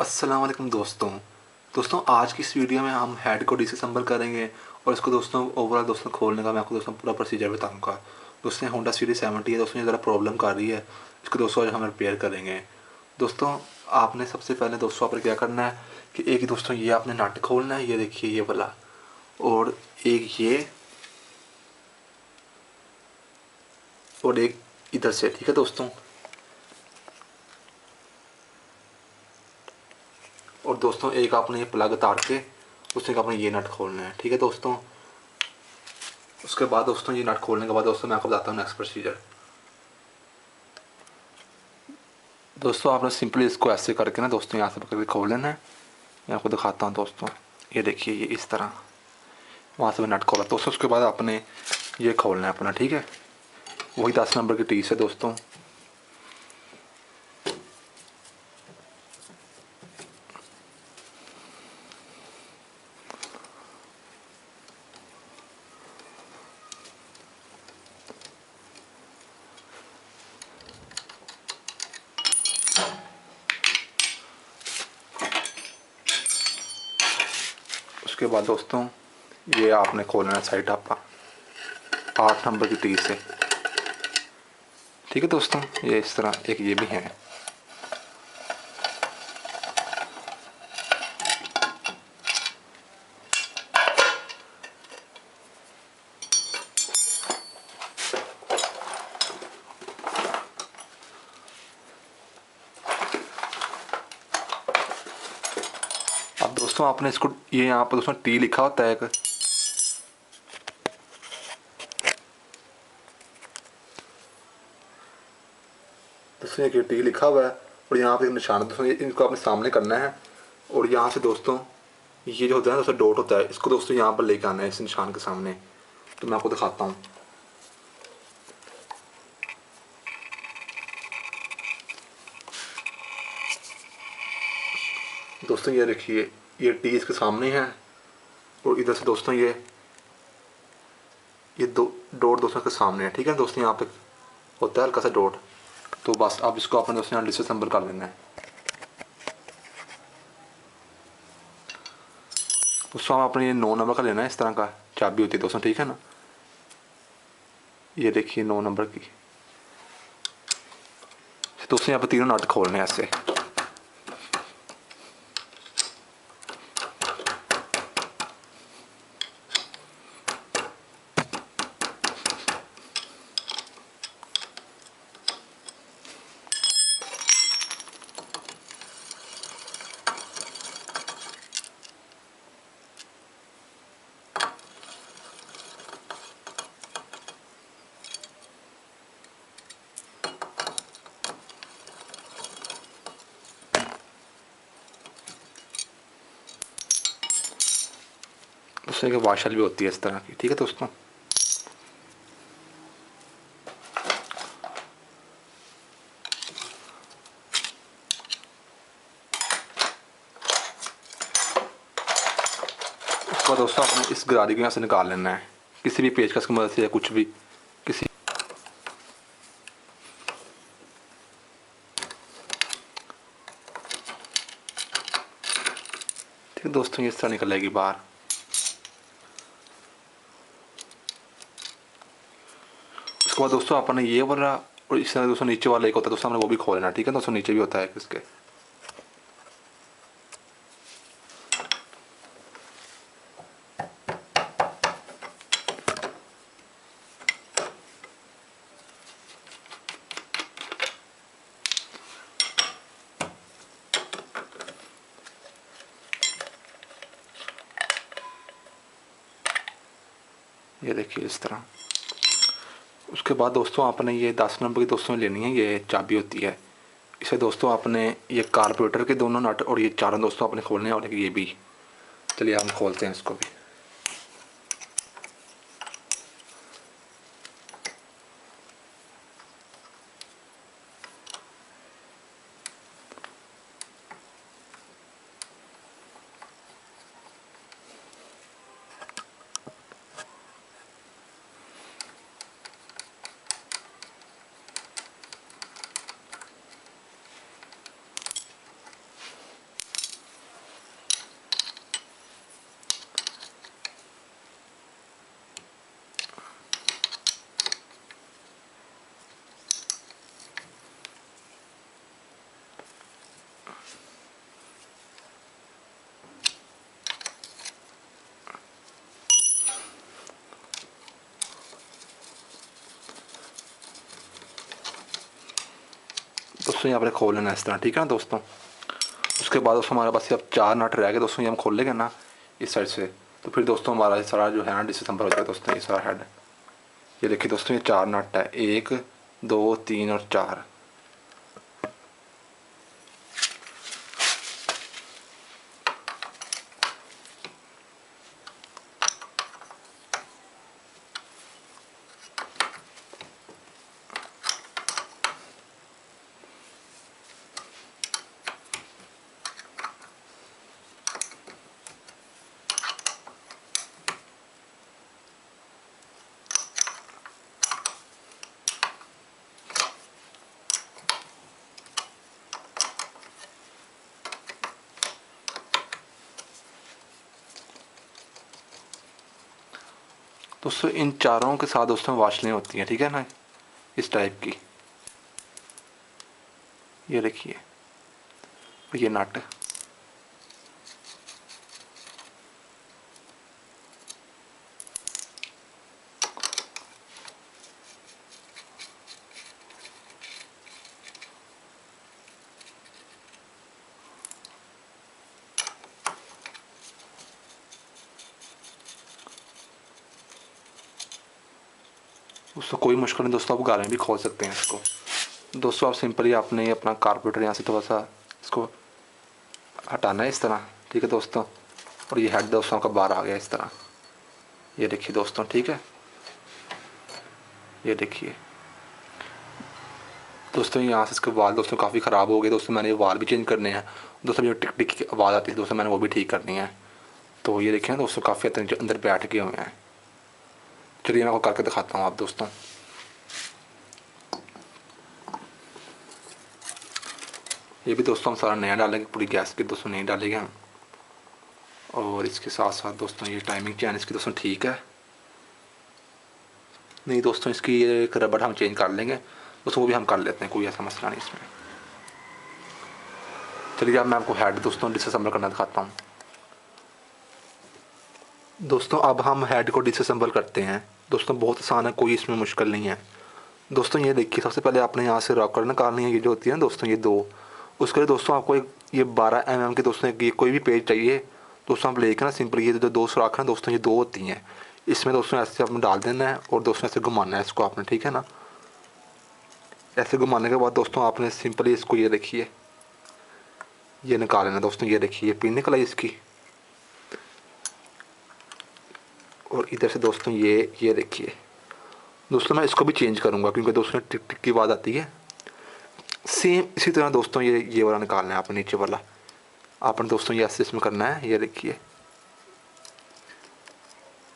अस्सलाम वालेकुम दोस्तों आज की इस वीडियो में हम हेड को डिसअसेंबल करेंगे और इसको दोस्तों ओवरऑल दोस्तों खोलने का मैं आपको दोस्तों पूरा प्रोसीजर बताऊंगा। दोस्तों होंडा सीडी 70 है दोस्तों, ये ज़रा प्रॉब्लम कर रही है, इसको दोस्तों आज हम रिपेयर करेंगे। दोस्तों आपने सबसे पहले दोस्तों आपने क्या करना है कि एक दोस्तों ये आपने नट खोलना है, ये देखिए ये वाला, और एक ये, और एक इधर से, ठीक है दोस्तों। और दोस्तों एक आपने ये प्लग तार के उससे आपने ये नट खोलना है, ठीक है दोस्तों। उसके बाद दोस्तों ये नट खोलने के बाद दोस्तों मैं आपको बताता हूँ नेक्स्ट प्रोसीजर। दोस्तों आपने सिंपली इसको ऐसे करके ना दोस्तों यहाँ से पकड़ के खोल लेना है। मैं आपको दिखाता हूँ दोस्तों, ये देखिए ये इस तरह वहाँ से मैं नट खोला दोस्तों। उसके बाद आपने ये खोलना है अपना, ठीक है, वही 10 नंबर की टीस है दोस्तों। उसके बाद दोस्तों ये आपने खोलना है साइड आपका 8 नंबर की टीस है, ठीक है दोस्तों। ये इस तरह एक ये भी है। अब दोस्तों आपने इसको, ये यहाँ पर दोस्तों टी लिखा होता है एक, दोस्तों ये टी लिखा हुआ है, और यहाँ पे एक निशान है दोस्तों, इनको आपने सामने करना है। और यहाँ से दोस्तों ये जो होता है दोस्तों डॉट होता है, इसको दोस्तों यहाँ पर लेके आना है इस निशान के सामने। तो मैं आपको दिखाता हूँ दोस्तों, ये देखिए ये टी इसके सामने है, और इधर से दोस्तों ये दो डॉट दोस्तों के सामने है, ठीक है दोस्तों। यहाँ पे होता है हल्का सा डॉट, तो बस अब इसको अपने दोस्तों यहाँ डिसअसेंबल कर लेना है। दोस्तों हम अपने ये 9 नंबर का लेना है, इस तरह का चाबी होती है दोस्तों, ठीक है ना। ये देखिए 9 नंबर की दोस्तों, यहाँ पे तीनों नट खोलने हैं ऐसे। दोस्तों एक वाशल भी होती है इस तरह की, ठीक है दोस्तों। उसको दोस्तों अपने इस गरारी को यहाँ से निकाल लेना है, किसी भी पेचकस की मदद से या कुछ भी, किसी, ठीक है दोस्तों। ये इस तरह निकल आएगी बाहर। उसके बाद दोस्तों अपने ये वाला, और इस तरह दोस्तों नीचे वाला एक होता है दोस्तों, हमने वो भी खोलना, ठीक है दोस्तों। नीचे भी होता है इसके। ये देखिए इस तरह। उसके बाद दोस्तों आपने ये 10 नंबर की दोस्तों लेनी है, ये चाबी होती है। इसे दोस्तों आपने ये कारपोरेटर के दोनों नट और ये चारों दोस्तों आपने खोलने हैं, और ये भी। चलिए हम खोलते हैं इसको भी। दोस्तों यहाँ पर खोल लेना इस तरह, ठीक है ना दोस्तों। उसके बाद दोस्तों हमारे पास अब 4 नट रह गए दोस्तों, ये हम खोल लेंगे ना इस साइड से, तो फिर दोस्तों हमारा सारा जो है ना डिसम्बर हो जाएगा दोस्तों। ये सारा हेड, ये देखिए दोस्तों, ये 4 नट है, 1 2 3 और 4। दोस्तों इन चारों के साथ दोस्तों वाशलें होती हैं, ठीक है ना, इस टाइप की। ये देखिए, ये नट, दोस्तों कोई मुश्किल नहीं दोस्तों, आप घर में भी खोल सकते हैं इसको। दोस्तों आप सिंपली आपने अपना कारपेंटर यहाँ से थोड़ा सा इसको हटाना है इस तरह, ठीक है दोस्तों। और ये हेड दोस्तों का बाहर आ गया इस तरह, ये देखिए दोस्तों, ठीक है। ये देखिए दोस्तों, यहाँ से इसके वाल दोस्तों काफ़ी ख़राब हो गए दोस्तों, मैंने ये वाल भी चेंज करने हैं दोस्तों। जो टिक टिक की आवाज़ आती है दोस्तों, मैंने वो भी ठीक करनी है। तो ये देखिए ना दोस्तों, काफ़ी अंदर बैठ गए हुए हैं। चलिए मैं आपको करके दिखाता हूँ आप दोस्तों। ये भी दोस्तों हम सारा नया डालेंगे, पूरी गैस की दोस्तों नहीं डालेंगे हम। और इसके साथ साथ दोस्तों ये टाइमिंग चैन इसकी दोस्तों ठीक है नहीं दोस्तों, इसकी ये एक रबड़ हम चेंज कर लेंगे दोस्तों, वो भी हम कर लेते हैं, कोई ऐसा मसला नहीं इसमें। चलिए अब मैं आपको हेड दोस्तों डिसअसेंबल करना दिखाता हूँ। दोस्तों अब हम हेड को डिसअसेंबल करते हैं दोस्तों, बहुत आसान है, कोई इसमें मुश्किल नहीं है दोस्तों। ये देखिए, सबसे पहले आपने यहाँ से रॉकर निकालनी है, ये जो होती है ना दोस्तों, ये 2। उसके लिए दोस्तों आपको एक ये 12 mm के दोस्तों ये कोई भी पेज चाहिए दोस्तों, आप लेकर ना सिंपल ये जो 2 सुराख हैं दोस्तों, ये 2 होती हैं, इसमें दोस्तों ऐसे आपने डाल देना है और दोस्तों ऐसे घुमाना है इसको आपने, ठीक है ना। ऐसे घुमाने के बाद दोस्तों आपने सिंपली इसको ये देखिए ये निकाल लेना दोस्तों। ये देखिए ये पिन निकल आई इसकी, और इधर से दोस्तों ये देखिए दोस्तों, मैं इसको भी चेंज करूँगा क्योंकि दोस्तों टिक टिक की आवाज़ आती है। सेम इसी तरह दोस्तों ये वाला निकालना है आपने, नीचे वाला आपने दोस्तों ये ऐसे इसमें करना है, ये देखिए।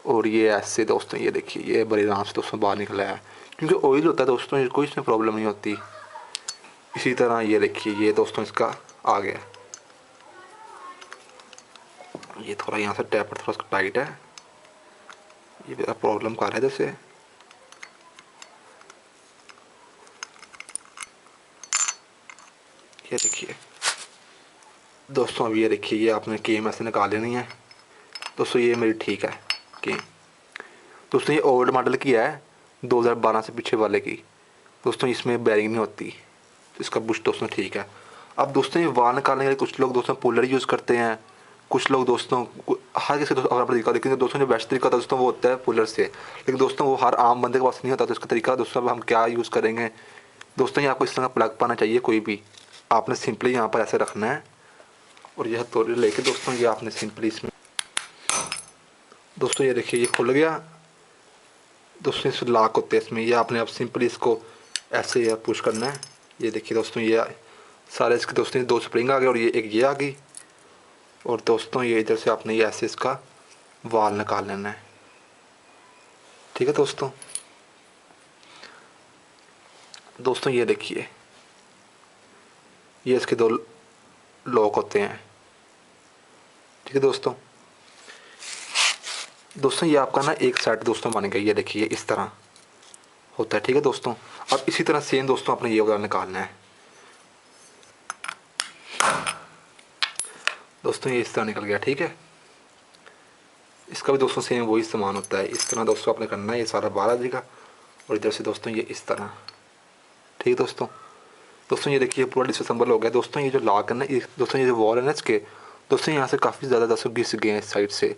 और ये ऐसे दोस्तों ये देखिए, ये बड़े आराम से दोस्तों बाहर निकला है, क्योंकि ऑयल होता है दोस्तों, कोई इसमें प्रॉब्लम नहीं होती। इसी तरह ये देखिए, ये दोस्तों इसका आ गया। ये थोड़ा यहाँ से टैपर थोड़ा सा टाइट है, ये मेरा प्रॉब्लम कर रहा है जैसे। ये देखिए दोस्तों, अब ये देखिए, ये आपने केम ऐसे निकाल लेनी है दोस्तों। ये मेरी ठीक है केम दोस्तों, ये ओल्ड मॉडल की है 2012 से पीछे वाले की दोस्तों, इसमें बैरिंग नहीं होती, तो इसका बुश दोस्तों ठीक है। अब दोस्तों ये वाल निकालने के लिए कुछ लोग दोस्तों पुलर यूज़ करते हैं, कुछ लोग दोस्तों हर किसी दोस्तों अपना तरीका, लेकिन दोस्तों जो बेस्ट तरीका होता है दोस्तों वो होता है पुलर से, लेकिन दोस्तों वो हर आम बंदे के पास नहीं होता। तो इसका तरीका दोस्तों अब हम क्या यूज़ करेंगे दोस्तों, ये आपको इस तरह का प्लग पाना चाहिए कोई भी, आपने सिंपली यहाँ पर ऐसे रखना है और यह हथौड़ी लेके दोस्तों ये आपने सिंपली इसमें दोस्तों ये देखिए ये खुल गया दोस्तों। इस लॉक होते हैं इसमें, ये आपने अब सिंपली इसको ऐसे ये पुश करना है। ये देखिए दोस्तों, ये सारे इसके दोस्तों 2 स्प्रिंग आ गए और ये आ गई, और दोस्तों ये इधर से आपने ये ऐसे इसका वाल निकाल लेना है, ठीक है दोस्तों। दोस्तों ये देखिए, ये इसके 2 लॉक होते हैं, ठीक है दोस्तों। दोस्तों ये आपका ना एक सेट दोस्तों बन गया, ये देखिए इस तरह होता है, ठीक है दोस्तों। अब इसी तरह सेम दोस्तों आपने ये वाला निकालना है दोस्तों, ये इस तरह निकल गया, ठीक है। इसका भी दोस्तों सेम वही सामान होता है, इस तरह दोस्तों आपने करना है, ये सारा बाहर आ जाएगा और इधर से दोस्तों ये इस तरह, ठीक है दोस्तों। दोस्तों ये देखिए पूरा डिसअसेंबल हो गया। दोस्तों ये जो लॉक है ना, दोस्तों ये जो वॉल है ना इसके, दोस्तों यहाँ से काफ़ी ज़्यादा दोस्तों घिस गए हैं इस साइड से।